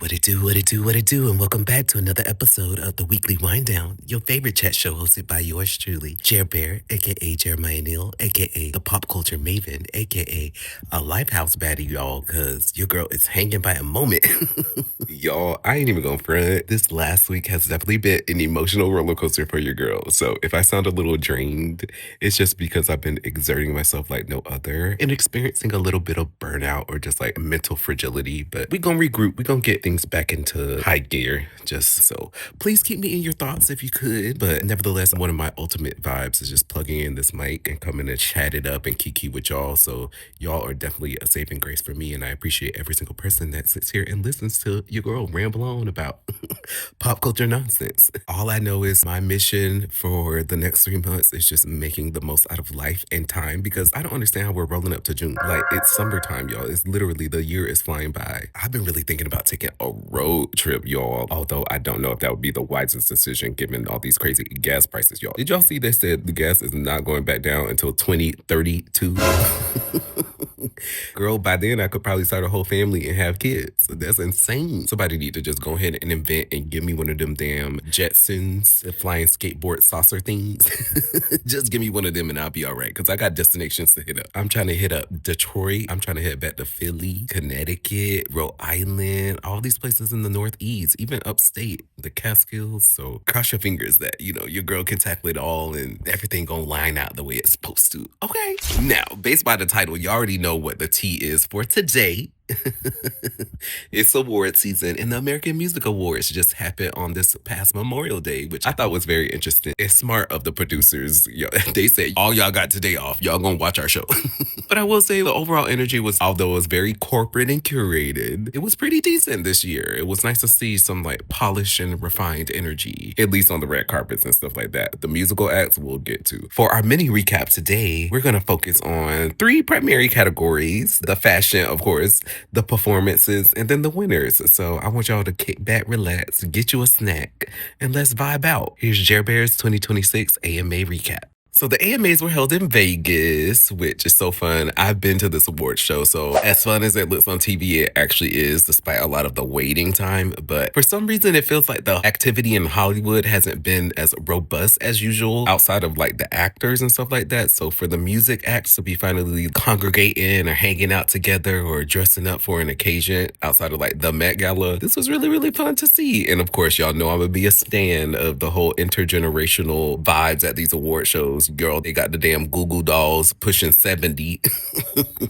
What it do, and welcome back to another episode of the Weekly Wind Down, your favorite chat show hosted by yours truly, Jer Bear, aka Jeremiah Neal, aka the pop culture maven, aka a lifehouse baddie, y'all, cause your girl is hanging by a moment. Y'all, I ain't even gonna front. This last week has definitely been an emotional roller coaster for your girl. So if I sound a little drained, it's just because I've been exerting myself like no other and experiencing a little bit of burnout or just like mental fragility. But we gonna regroup. We gonna get things back into high gear. Just so please keep me in your thoughts if you could. But nevertheless, one of my ultimate vibes is just plugging in this mic and coming to chat it up and kiki with y'all. So y'all are definitely a saving grace for me. And I appreciate every single person that sits here and listens to your girl ramble on about pop culture nonsense. All I know is my mission for the next 3 months is just making the most out of life and time because I don't understand how we're rolling up to June. Like, it's summertime, y'all. It's literally the year is flying by. I've been really thinking about taking a road trip, y'all, although I don't know if that would be the wisest decision given all these crazy gas prices, y'all. Did y'all see they said the gas is not going back down until 2032? Girl, by then I could probably start a whole family and have kids. That's insane. Somebody need to just go ahead and invent and give me one of them damn Jetsons, the flying skateboard saucer things. Just give me one of them and I'll be all right. Cause I got destinations to hit up. I'm trying to hit up Detroit. I'm trying to head back to Philly, Connecticut, Rhode Island, all these places in the Northeast, even upstate, the Catskills. So cross your fingers that, your girl can tackle it all and everything gonna line out the way it's supposed to. Okay. Now, based by the title, you already know what the tea is for today. It's award season, and the American Music Awards just happened on this past Memorial Day, which I thought was very interesting. It's smart of the producers. They say, all y'all got today off. Y'all gonna watch our show. But I will say the overall energy was, although it was very corporate and curated, it was pretty decent this year. It was nice to see some like polished and refined energy, at least on the red carpets and stuff like that. The musical acts we'll get to. For our mini recap today, we're gonna focus on 3 primary categories: the fashion, of course, the performances, and then the winners. So I want y'all to kick back, relax, get you a snack, and let's vibe out. Here's Jer Bear's 2026 AMA recap. So the AMAs were held in Vegas, which is so fun. I've been to this award show, so as fun as it looks on TV, it actually is, despite a lot of the waiting time. But for some reason, it feels like the activity in Hollywood hasn't been as robust as usual, outside of like the actors and stuff like that. So for the music acts to be finally congregating or hanging out together or dressing up for an occasion outside of like the Met Gala, this was really, really fun to see. And of course, y'all know I'm gonna be a stan of the whole intergenerational vibes at these award shows. Girl, they got the damn Google dolls pushing 70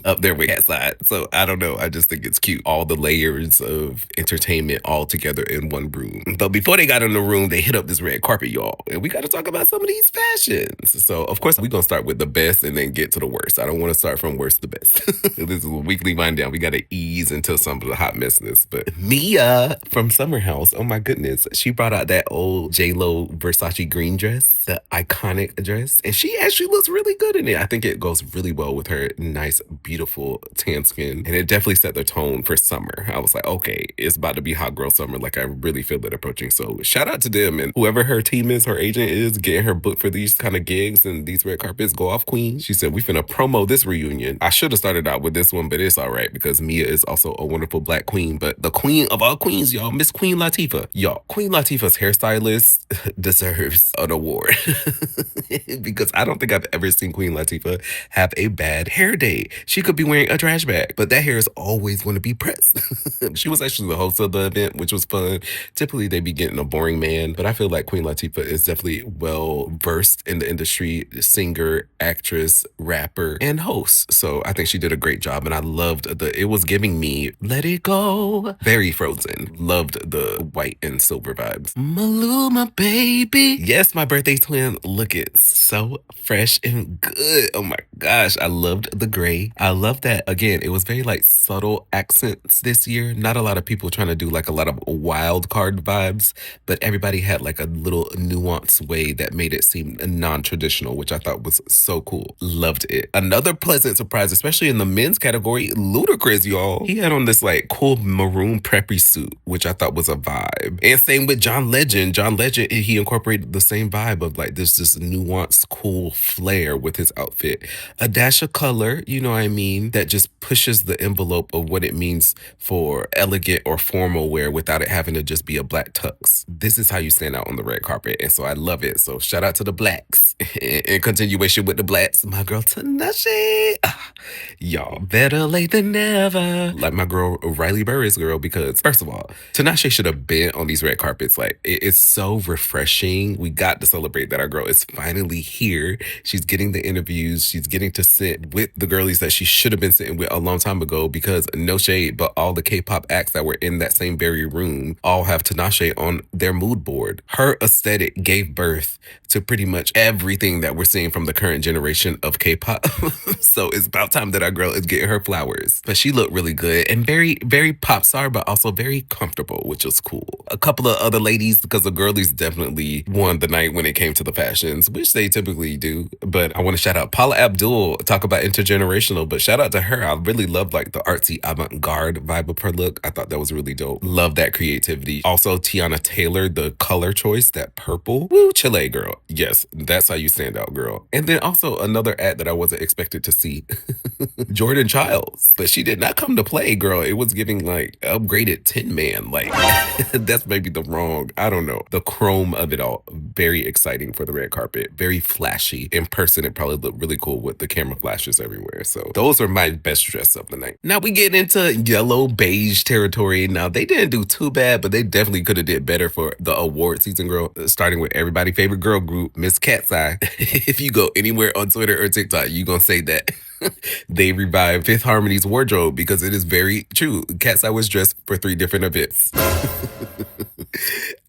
up their way side. So I don't know. I just think it's cute. All the layers of entertainment all together in one room. But before they got in the room, they hit up this red carpet, y'all. And we got to talk about some of these fashions. So of course, we're going to start with the best and then get to the worst. I don't want to start from worst to best. This is a weekly wind down. We got to ease into some of the hot messiness. But Mia from Summer House, oh my goodness. She brought out that old J-Lo Versace green dress, the iconic dress. And she actually looks really good in it. I think it goes really well with her nice, beautiful tan skin. And it definitely set the tone for summer. I was like, okay, it's about to be hot girl summer. Like, I really feel it approaching. So shout out to them. And whoever her team is, her agent is, getting her booked for these kind of gigs and these red carpets. Go off, queen. She said, we finna promo this reunion. I should have started out with this one, but it's all right because Mia is also a wonderful black queen. But the queen of all queens, y'all, Miss Queen Latifah. Y'all, Queen Latifah's hairstylist deserves an award. Because I don't think I've ever seen Queen Latifah have a bad hair day. She could be wearing a trash bag, but that hair is always going to be pressed. She was actually the host of the event, which was fun. Typically, they be getting a boring man, but I feel like Queen Latifah is definitely well versed in the industry, singer, actress, rapper, and host. So I think she did a great job, and I loved it was giving me Let It Go. Very Frozen. Loved the white and silver vibes. Maluma, baby. Yes, my birthday twin. Look, it's so fresh and good. Oh my gosh, I loved the gray. I love that. Again, it was very like subtle accents this year. Not a lot of people trying to do like a lot of wild card vibes, but everybody had like a little nuanced way that made it seem non-traditional, which I thought was so cool. Loved it. Another pleasant surprise, especially in the men's category, Ludacris, y'all. He had on this like cool maroon preppy suit, which I thought was a vibe. And same with John Legend. John Legend, he incorporated the same vibe of like this just nuanced, cool flair with his outfit. A dash of color, you know what I mean, that just pushes the envelope of what it means for elegant or formal wear without it having to just be a black tux. This is how you stand out on the red carpet, and so I love it. So shout out to the blacks. In continuation with the blacks, my girl Tinashe. Y'all, better late than never. Like my girl Riley Burris, girl, because first of all, Tinashe should have been on these red carpets. Like, it's so refreshing. We got to celebrate that our girl is finally here. She's getting the interviews. She's getting to sit with the girlies that she should have been sitting with a long time ago, because no shade, but all the K-pop acts that were in that same very room all have Tinashe on their mood board. Her aesthetic gave birth to pretty much everything that we're seeing from the current generation of K-pop. So it's about time that our girl is getting her flowers. But she looked really good and very, very pop star, but also very comfortable, which was cool. A couple of other ladies, because the girlies definitely won the night when it came to the fashions, which they typically do. But I want to shout out Paula Abdul, talk about intergenerational, but shout out to her. I really love like the artsy avant-garde vibe of her look. I thought that was really dope. Love that creativity. Also, Tiana Taylor, the color choice, that purple. Woo, Chile, girl. Yes, that's how you stand out, girl. And then also another ad that I wasn't expected to see. Jordan Chiles. But she did not come to play, girl. It was giving like upgraded Tin Man. Like, that's maybe the wrong, I don't know. The chrome of it all. Very exciting for the red carpet. Very flashy. In person, it probably looked really cool with the camera flashes everywhere. So those are my best dress of the night. Now we get into yellow beige territory. Now they didn't do too bad, but they definitely could have did better for the award season, girl. Starting with everybody's favorite girl group, Miss Cat's Eye. If you go anywhere on Twitter or TikTok, you gonna say that. They revived Fifth Harmony's wardrobe, because it is very true. Cat's Eye was dressed for 3 different events.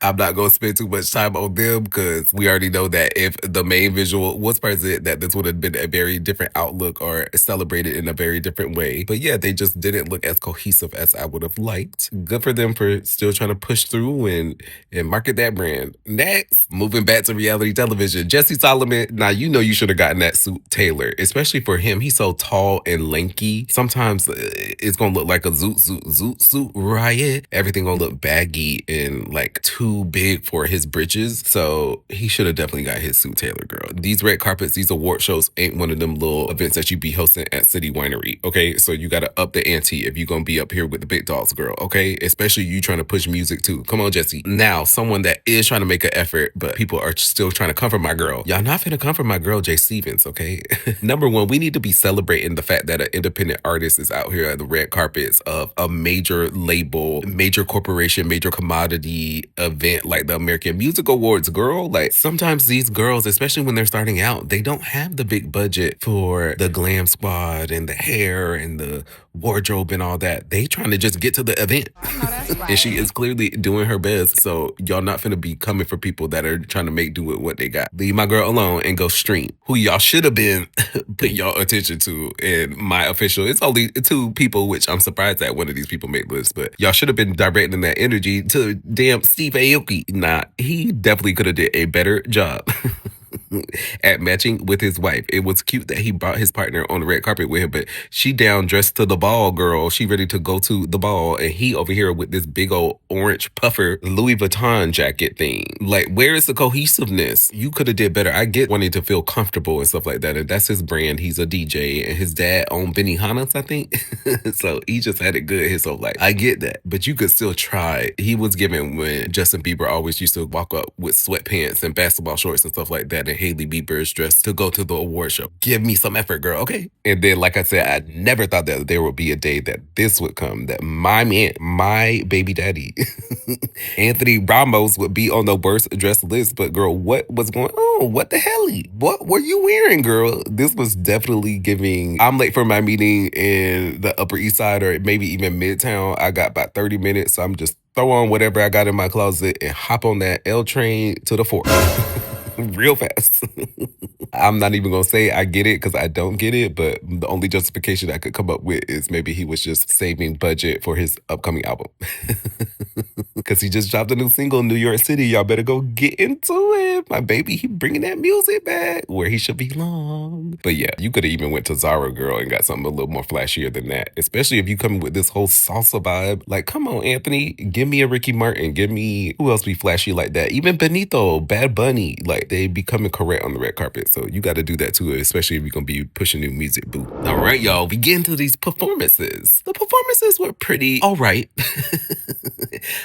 I'm not going to spend too much time on them, because we already know that if the main visual was present, that this would have been a very different outlook or celebrated in a very different way. But yeah, they just didn't look as cohesive as I would have liked. Good for them for still trying to push through and market that brand. Next, moving back to reality television, Jesse Solomon. Now, you know you should have gotten that suit tailored, especially for him. He's so tall and lanky. Sometimes it's going to look like a zoot suit riot. Everything going to look baggy and like too big for his britches. So he should have definitely got his suit tailored, girl. These red carpets, these award shows ain't one of them little events that you be hosting at City Winery, okay? So you got to up the ante if you're going to be up here with the big dogs, girl, okay? Especially you trying to push music too. Come on, Jesse. Now, someone that is trying to make an effort, but people are still trying to comfort my girl. Y'all not finna comfort my girl, Jay Stevens, okay? Number one, we need to be celebrating the fact that an independent artist is out here at the red carpets of a major label, major corporation, major commodity event like the American Music Awards, girl. Like, sometimes these girls, especially when they're starting out, they don't have the big budget for the glam squad and the hair and the wardrobe and all that. They trying to just get to the event. And she is clearly doing her best. So y'all not finna be coming for people that are trying to make do with what they got. Leave my girl alone and go stream. Who y'all should have been putting y'all attention to. And my official, it's only 2 people, which I'm surprised that one of these people made lists, but y'all should have been directing that energy to damn Steve Aoki. Nah, he definitely could have did a better job. At matching with his wife. It was cute that he brought his partner on the red carpet with him, but she down dressed to the ball, girl. She ready to go to the ball, and he over here with this big old orange puffer Louis Vuitton jacket thing. Like, where is the cohesiveness? You could have did better. I get wanting to feel comfortable and stuff like that, and that's his brand. He's a DJ, and his dad owned Benihana's, I think. So he just had it good his whole life. I get that, but you could still try. He was given when Justin Bieber always used to walk up with sweatpants and basketball shorts and stuff like that, and Hailey Bieber is dressed to go to the award show. Give me some effort, girl, okay? And then, like I said, I never thought that there would be a day that this would come, that my man, my baby daddy, Anthony Ramos, would be on the worst dressed list. But girl, what was going on? What the hell? What were you wearing, girl? This was definitely giving, I'm late for my meeting in the Upper East Side or maybe even Midtown. I got about 30 minutes, so I'm just throw on whatever I got in my closet and hop on that L train to the fort. Real fast. I'm not even gonna say I get it, because I don't get it, but the only justification I could come up with is maybe he was just saving budget for his upcoming album. Because he just dropped a new single, New York City. Y'all better go get into it. My baby, he bringing that music back where he should belong. song. But yeah, you could have even went to Zara, girl, and got something a little more flashier than that. Especially if you come with this whole salsa vibe. Like, come on, Anthony, give me a Ricky Martin. Give me, who else be flashy like that? Even Benito, Bad Bunny. Like, they be coming correct on the red carpet. So you got to do that too, especially if you're going to be pushing new music, boo. All right, y'all, we get into these performances. The performances were pretty all right.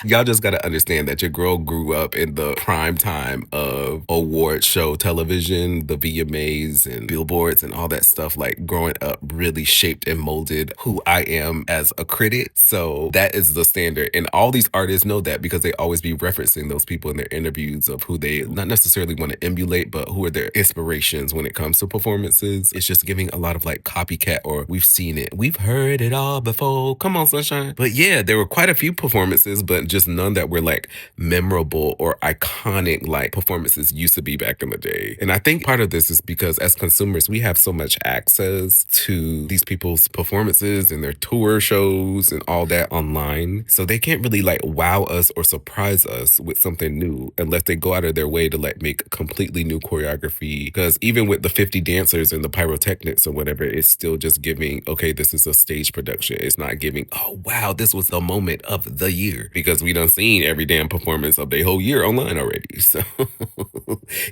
Y'all just gotta understand that your girl grew up in the prime time of award show television, the VMAs and billboards and all that stuff. Like, growing up really shaped and molded who I am as a critic. So that is the standard. And all these artists know that because they always be referencing those people in their interviews of who they not necessarily want to emulate, but who are their inspirations when it comes to performances. It's just giving a lot of like copycat, or we've seen it. We've heard it all before. Come on, sunshine. But yeah, there were quite a few performances, but just none that were like memorable or iconic like performances used to be back in the day. And I think part of this is because as consumers, we have so much access to these people's performances and their tour shows and all that online. So they can't really like wow us or surprise us with something new unless they go out of their way to like make completely new choreography. Because even with the 50 dancers and the pyrotechnics or whatever, it's still just giving, okay, this is a stage production. It's not giving, oh wow, this was the moment of the year, because we done seen every damn performance of the whole year online already. So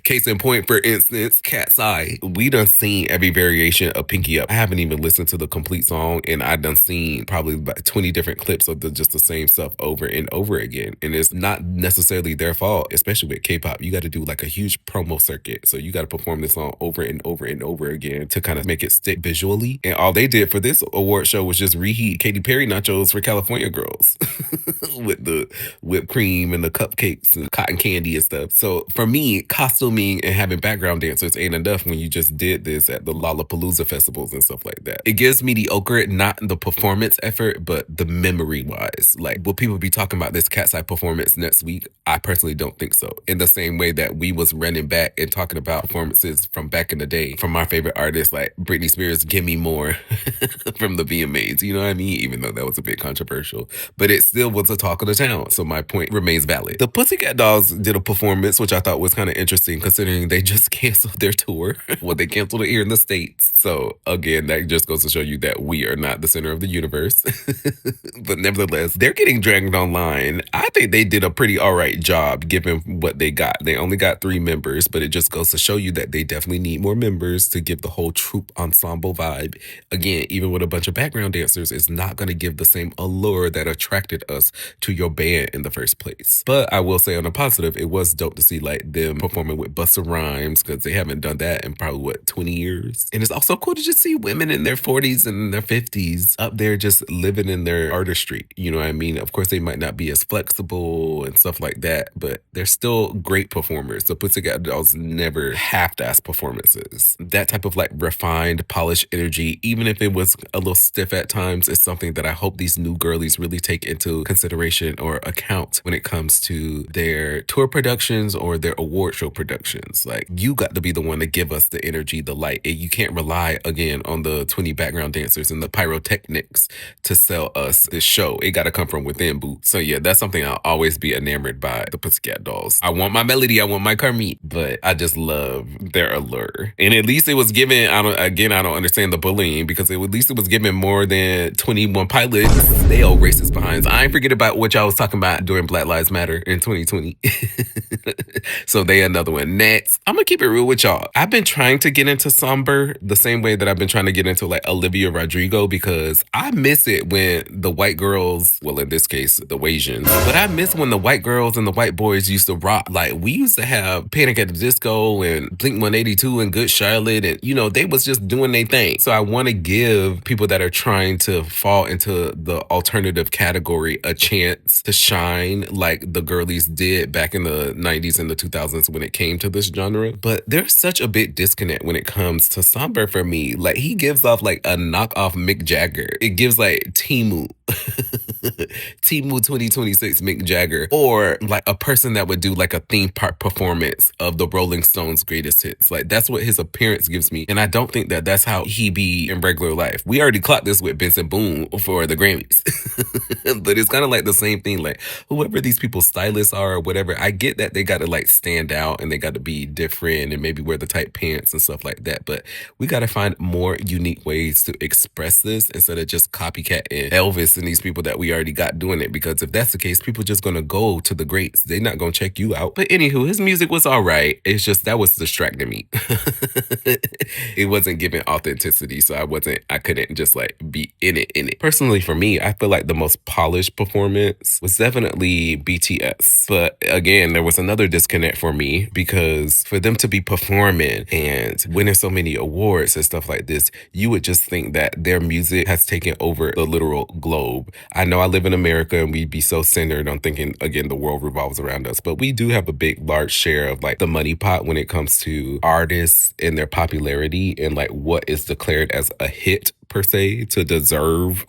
case in point, for instance, Cat's Eye, we done seen every variation of Pinky Up. I haven't even listened to the complete song, and I done seen probably about 20 different clips of just the same stuff over and over again. And it's not necessarily their fault, especially with K-pop. You got to do like a huge promo circuit. So you got to perform this song over and over and over again to kind of make it stick visually. And all they did for this award show was just reheat Katy Perry nachos for California girls with the whipped cream and the cupcakes and cotton candy and stuff. So for me, costuming and having background dancers ain't enough when you just did this at the Lollapalooza festivals and stuff like that. It gives Mediocre not the performance effort, but the memory wise. Like, will people be talking about this Cat's Eye performance next week? I personally don't think so. In the same way that we was running back and talking about performances from back in the day from our favorite artists like Britney Spears, Give Me More from the VMAs, you know what I mean? Even though that was a bit controversial, but it still was a talk of the town. So my point remains valid. The Pussycat Dolls did a performance, which I thought was kind of interesting considering they just canceled their tour. Well, they canceled it here in the States. So again, that just goes to show you that we are not the center of the universe. But nevertheless, they're getting dragged online. I think they did a pretty all right job given what they got. They only got 3 members, but it just goes to show you that they definitely need more members to give the whole troupe ensemble vibe. Again, even with a bunch of background dancers, it's not going to give the same allure that attracted us to your band in the first place. But I will say on a positive, it was dope to see like them performing with Busta Rhymes, because they haven't done that in probably what, 20 years. And it's also cool to just see women in their 40s and their 50s up there just living in their artistry. You know what I mean? Of course, they might not be as flexible and stuff like that, but they're still great performers. The Pussycat Dolls never half-ass performances. That type of like refined, polished energy, even if it was a little stiff at times, is something that I hope these new girlies really take into consideration or account when it comes to their tour productions or their award show productions. Like, you got to be the one to give us the energy, the light. You can't rely, again, on the 20 background dancers and the pyrotechnics to sell us this show. It got to come from within, boo. So yeah, that's something I'll always be enamored by the Pussycat Dolls. I want my melody, I want my Carmit, but I just love their allure. And at least it was given, I don't understand the bullying, because at least it was given more than 21 Pilots. They old racist behinds. I ain't forget about what y'all was talking about during Black Lives Matter in 2020. So they another one. Next, I'm gonna keep it real with y'all. I've been trying to get into Sombr the same way that I've been trying to get into like Olivia Rodrigo, because I miss it when the white girls, well in this case, the Wasians, but I miss when the white girls and the white boys used to rock. Like, we used to have Panic at the Disco and Blink-182 and Good Charlotte, and you know, they was just doing their thing. So I want to give people that are trying to fall into the alternative category a chance to shine like the girlies did back in the 90s and the 2000s when it came to this genre. But there's such a big disconnect when it comes to Sombr for me. Like, he gives off like a knockoff Mick Jagger. It gives like Timu. Timu 2026 Mick Jagger, or like a person that would do like a theme park performance of the Rolling Stones greatest hits. Like that's what his appearance gives me. And I don't think that that's how he be in regular life. We already clocked this with Benson Boone for the Grammys. But it's kind of like the same thing. Like whoever these people's stylists are or whatever, I get that they got to like stand out and they got to be different and maybe wear the tight pants and stuff like that. But we got to find more unique ways to express this instead of just copycatting Elvis and these people that we already got doing it. Because if that's the case, people just gonna go to the greats. They're not gonna check you out. But anywho, his music was all right. It's just that was distracting me. It wasn't giving authenticity, so I couldn't just like be in it. Personally, for me, I feel like the most polished performance was definitely BTS. But again, there was another disconnect for me because for them to be performing and winning so many awards and stuff like this, you would just think that their music has taken over the literal globe. I know I live in America and we'd be so centered on thinking, again, the world revolves around us, but we do have a big, large share of like the money pot when it comes to artists and their popularity and like what is declared as a hit per se to deserve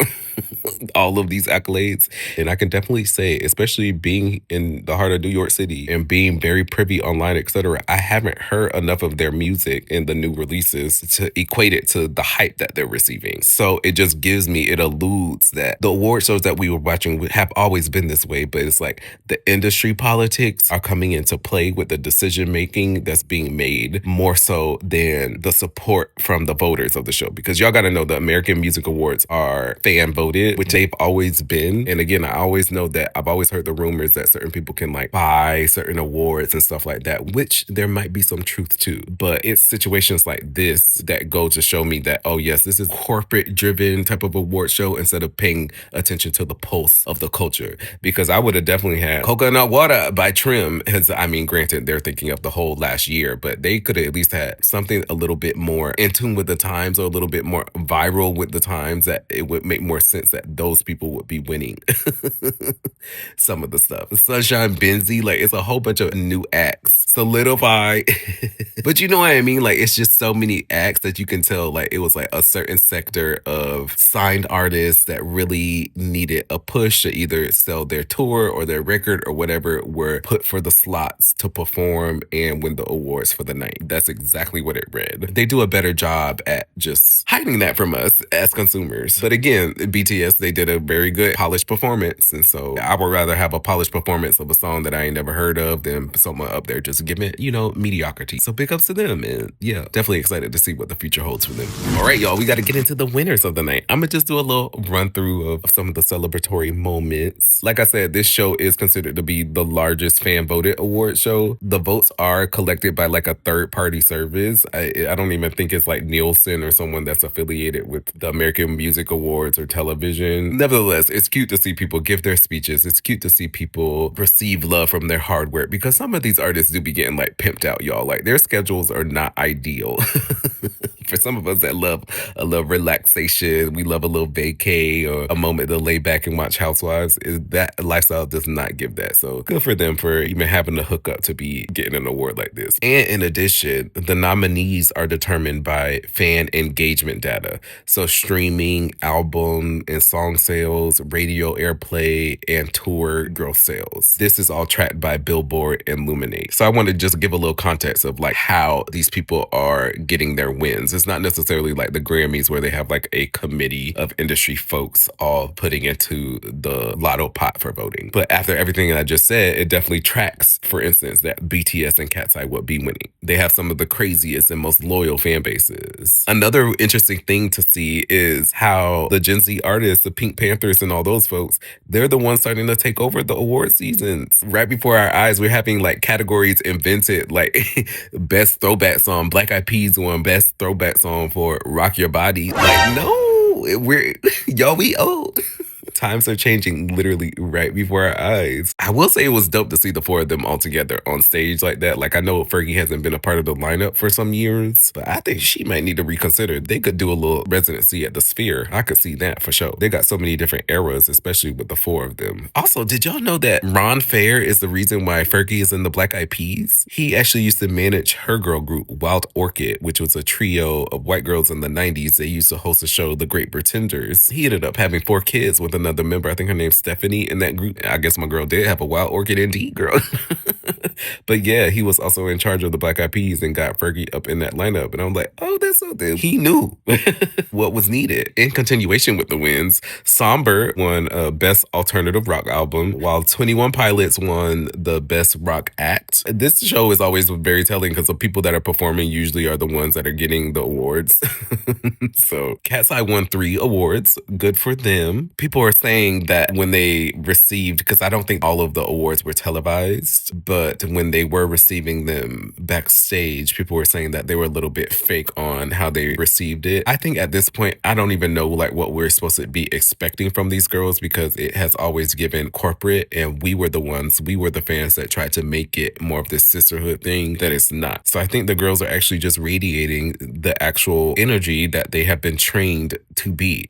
all of these accolades. And I can definitely say, especially being in the heart of New York City and being very privy online, etc., I haven't heard enough of their music and the new releases to equate it to the hype that they're receiving. So it just it alludes that the award shows that we were watching have always been this way, but it's like the industry politics are coming into play with the decision making that's being made more so than the support from the voters of the show. Because y'all got to know the American Music Awards are fan voted, which they've always been. And again, I always know that I've always heard the rumors that certain people can like buy certain awards and stuff like that, which there might be some truth to. But it's situations like this that go to show me that, oh yes, this is corporate driven type of award show instead of paying attention to the pulse of the culture. Because I would have definitely had Coconut Water by Trim. I mean, granted, they're thinking of the whole last year, but they could have at least had something a little bit more in tune with the times or a little bit more viral with the times that it would make more sense that those people would be winning some of the stuff. Sunshine Benzie, like it's a whole bunch of new acts. Solidify. But you know what I mean? Like it's just so many acts that you can tell like it was like a certain sector of signed artists that really needed a push to either sell their tour or their record or whatever were put for the slots to perform and win the awards for the night. That's exactly what it read. They do a better job at just hiding that from us as consumers. But again, BTS, they did a very good polished performance. And so I would rather have a polished performance of a song that I ain't never heard of than someone up there just giving, mediocrity. So big ups to them. And yeah, definitely excited to see what the future holds for them. All right, y'all, we got to get into the winners of the night. I'm going to just do a little run through of some of the celebratory moments. Like I said, this show is considered to be the largest fan voted award show. The votes are collected by like a third party service. I don't even think it's like Nielsen or someone that's affiliated with the American Music Awards or television. Nevertheless, it's cute to see people give their speeches. It's cute to see people receive love from their hard work because some of these artists do be getting like pimped out, y'all. Like their schedules are not ideal. For some of us that love a little relaxation, we love a little vacay or a moment to lay back and watch Housewives. That lifestyle does not give that. So good for them for even having the hookup to be getting an award like this. And in addition, the nominees are determined by fan engagement data. So streaming, album and song sales, radio airplay, and tour gross sales. This is all tracked by Billboard and Luminate. So I want to just give a little context of like how these people are getting their wins. It's not necessarily like the Grammys where they have like a committee of industry folks all putting into the lotto pot for voting. But after everything I just said, it definitely tracks, for instance, that BTS and Cat's Eye would be winning. They have some of the craziest and most loyal fan bases. Another interesting thing to see is how the Gen Z artists, the Pink Panthers and all those folks, they're the ones starting to take over the award seasons. Right before our eyes, we're having like categories invented, like best throwback song. Black Eyed Peas won best throwback song for Rock Your Body. Like, no, we old. Times are changing literally right before our eyes. I will say it was dope to see the four of them all together on stage like that. Like I know Fergie hasn't been a part of the lineup for some years, but I think she might need to reconsider. They could do a little residency at the Sphere. I could see that for sure. They got so many different eras, especially with the four of them. Also, did y'all know that Ron Fair is the reason why Fergie is in the Black Eyed Peas? He actually used to manage her girl group, Wild Orchid, which was a trio of white girls in the 90s. They used to host a show, The Great Pretenders. He ended up having 4 kids with another member. I think her name's Stephanie in that group. I guess my girl did have a wild orchid indeed, girl. But yeah, he was also in charge of the Black Eyed Peas and got Fergie up in that lineup. And I'm like, oh, that's something. He knew what was needed. In continuation with the wins, Sombr won Best Alternative Rock Album, while 21 Pilots won the Best Rock Act. This show is always very telling because the people that are performing usually are the ones that are getting the awards. So Cat's Eye won 3 awards. Good for them. People are saying that when they received, because I don't think all of the awards were televised, but when they were receiving them backstage, people were saying that they were a little bit fake on how they received it. I think at this point, I don't even know like what we're supposed to be expecting from these girls, because it has always given corporate, and we were the fans that tried to make it more of this sisterhood thing that it's not. So I think the girls are actually just radiating the actual energy that they have been trained to be.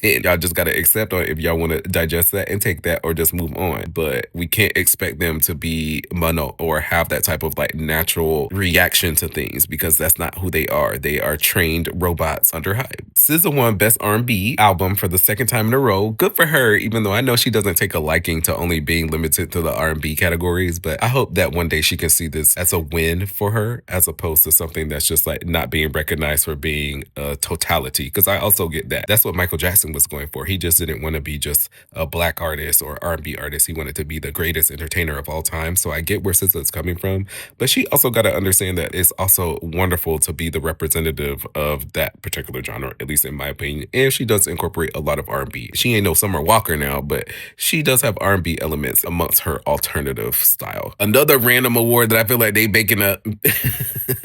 And y'all just gotta accept on if y'all want to digest that and take that or just move on. But we can't expect them to be mono or have that type of like natural reaction to things, because that's not who they are. They are trained robots under hype. SZA won Best R&B Album for the second time in a row. Good for her, even though I know she doesn't take a liking to only being limited to the R&B categories. But I hope that one day she can see this as a win for her, as opposed to something that's just like not being recognized for being a totality. Because I also get that. That's what Michael Jackson was going for. He just didn't want to be just a black artist or R&B artist. He wanted to be the greatest entertainer of all time. So I get where SZA's coming from, but she also got to understand that it's also wonderful to be the representative of that particular genre, at least in my opinion. And she does incorporate a lot of R&B. She ain't no Summer Walker now, but she does have R&B elements amongst her alternative style. Another random award that I feel like they baking up,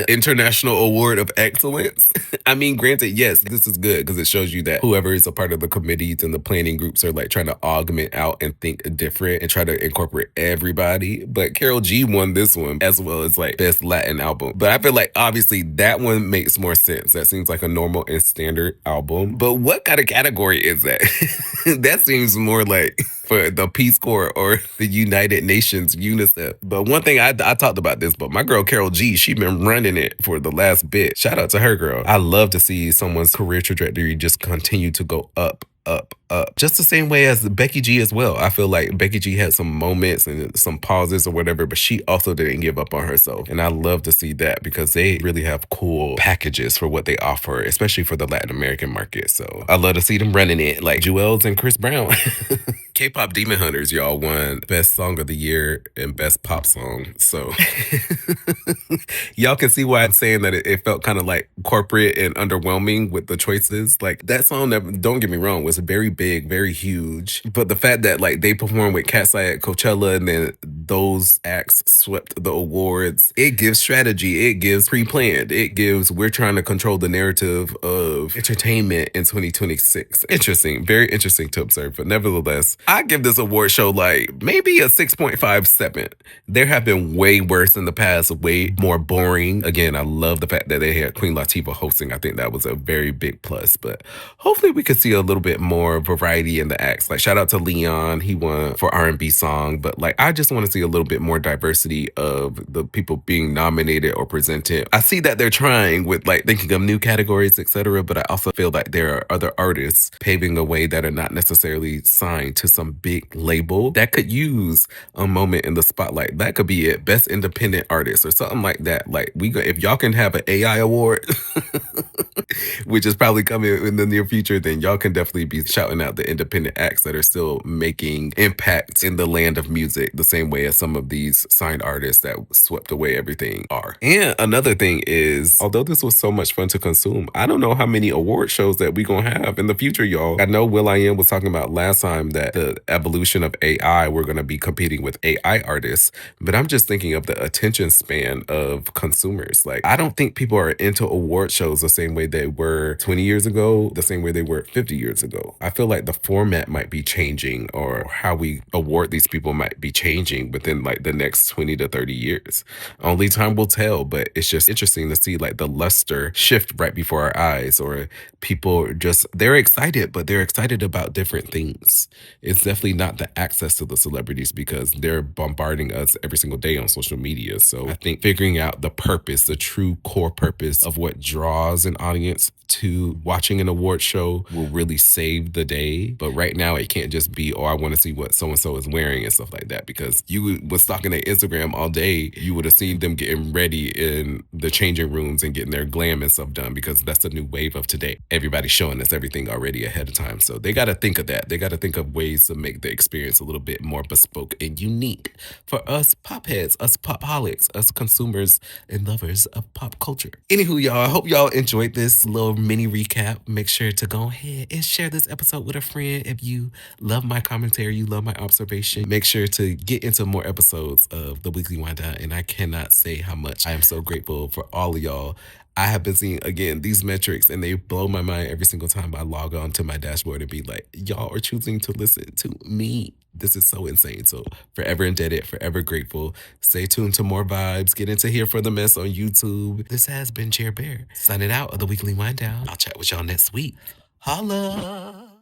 International Award of Excellence. I mean, granted, yes, this is good because it shows you that whoever is a part of the committees and the planning groups are like trying to augment out and think different and try to incorporate everybody. But Karol G won this one, as well as like Best Latin Album. But I feel like obviously that one makes more sense. That seems like a normal and standard album. But what kind of category is that? That seems more like for the Peace Corps or the United Nations, UNICEF. But one thing I talked about this, but my girl Karol G, she been running it for the last bit. Shout out to her, girl. I love to see someone's career trajectory just continue to go up, up, up. Just the same way as Becky G as well. I feel like Becky G had some moments and some pauses or whatever, but she also didn't give up on herself. And I love to see that because they really have cool packages for what they offer, especially for the Latin American market. So I love to see them running it like Jewels and Chris Brown. K-pop Demon Hunters, y'all, won Best Song of the Year and Best Pop Song. So y'all can see why I'm saying that it felt kind of like corporate and underwhelming with the choices. Like that song, don't get me wrong, was very big, very huge. But the fact that like they performed with Cat's Eye at Coachella and then those acts swept the awards, it gives strategy, it gives pre-planned, it gives we're trying to control the narrative of entertainment in 2026. Interesting, very interesting to observe. But nevertheless, I give this award show like maybe a 6.57. There have been way worse in the past, way more boring. Again, I love the fact that they had Queen Latifah hosting. I think that was a very big plus. But hopefully we could see a little bit more variety in the acts. Like shout out to Leon, he won for R&B song. But like I just want to see a little bit more diversity of the people being nominated or presented. I see that they're trying with like thinking of new categories, etc. But I also feel like there are other artists paving a way that are not necessarily signed to some big label that could use a moment in the spotlight. That could be it. Best independent artist or something like that. Like if y'all can have an AI award, which is probably coming in the near future, then y'all can definitely be shouting out the independent acts that are still making impact in the land of music the same way as some of these signed artists that swept away everything are. And another thing is, although this was so much fun to consume, I don't know how many award shows that we gonna have in the future, y'all. I know will.i.am was talking about last time that the evolution of AI, we're gonna be competing with AI artists, but I'm just thinking of the attention span of consumers. Like, I don't think people are into award shows the same way they were 20 years ago, the same way they were 50 years ago. I feel like the format might be changing, or how we award these people might be changing within like the next 20 to 30 years. Only time will tell, but it's just interesting to see like the luster shift right before our eyes, or people just, they're excited, but they're excited about different things. It's definitely not the access to the celebrities because they're bombarding us every single day on social media. So I think figuring out the purpose, the true core purpose of what draws an audience audience to watching an award show will really save the day. But right now, it can't just be, oh, I want to see what so-and-so is wearing and stuff like that. Because you was stalking their Instagram all day, you would have seen them getting ready in the changing rooms and getting their glam and stuff done, because that's the new wave of today. Everybody's showing us everything already ahead of time. So they got to think of that. They got to think of ways to make the experience a little bit more bespoke and unique for us pop heads, us pop-holics, us consumers and lovers of pop culture. Anywho, y'all, I hope y'all enjoyed this little mini recap. Make sure to go ahead and share this episode with a friend if you love my commentary, you love my observation. Make sure to get into more episodes of the Weekly Wind Down, and I cannot say how much I am so grateful for all of y'all. I have been seeing, again, these metrics, and they blow my mind every single time I log on to my dashboard and be like, y'all are choosing to listen to me. This is so insane. So forever indebted, forever grateful. Stay tuned to more vibes. Get into Here for the Mess on YouTube. This has been Chair Bear, signing out of the Weekly Wind Down. I'll chat with y'all next week. Holla!